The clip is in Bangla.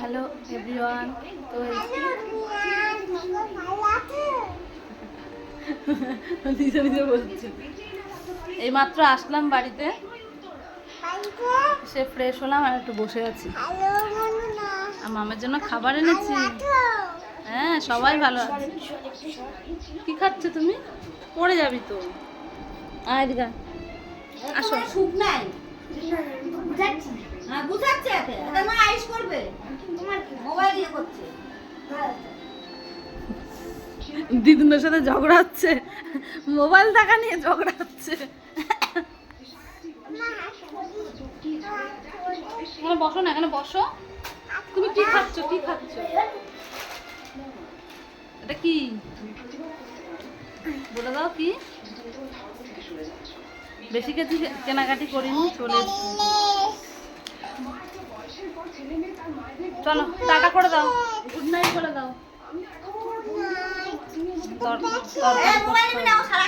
Hello everyone. তো নিজে নিজে বলছি, এইমাত্র আসলাম বাড়িতে, সে ফ্রেশ হলাম আর একটু বসে আছি। আর মামের জন্য খাবার এনেছি। হ্যাঁ, সবাই ভালো আছে। কি খাচ্ছ তুমি? পড়ে যাবি তো। আয় দিঘা, আসো। সুখ নাই বুঝাচ্ছে এতে মা আইস করবে মোবাইল দিয়ে করছে। দিদুনের সাথে ঝগড়া হচ্ছে, মোবাইল টাকা নিয়ে ঝগড়া হচ্ছে। এখানে বসো না, এখানে বসো। তুমি কি খাচ্ছ? কি খাচ্ছ? এটা কি বলে দাও, কি? বেশি কিছু কেনাকাটি করিনি, চলে এসেছি। চলো টাটা করে দাও, গুড নাইট করে দাও। মোবাইল নাও সারা